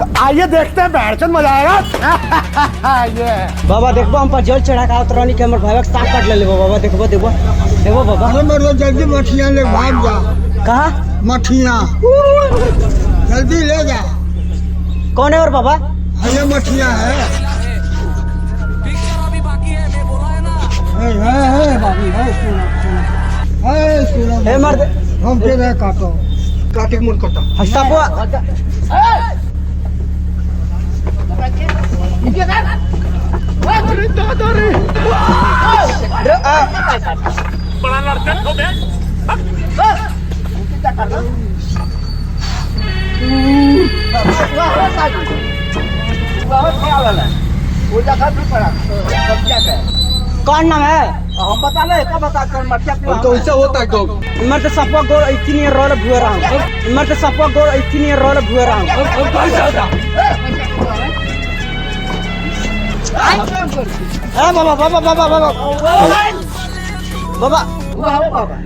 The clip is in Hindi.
आइए देखते हैं बैठचंद मजा आएगा। ये बाबा देखबो हम पर जल चढ़ा का उतरानी के हमर भाई साफ काट ले लेबो बाबा देखबो देखबो देखबो बाबा हमर जल्दी मठिया ले भाग जा। कहा मठिया जल्दी ले जा। कौन है और बाबा ये मठिया है। बाबू है सुनो हे मर्द हम के रह काटो काटे के मन करता हस्तापो अरे दादा रे बड़ा लड़का हो बे। कौन नाम है हम बता ले कब बता कर मटिया तो ऐसा होता है तो इमर ते सपवा गोर इतनी रोल भुएरा इमर ते सपवा गोर इतनी रोल भुएरा बाबा बाबा बाबा बाबा बाबा बाबा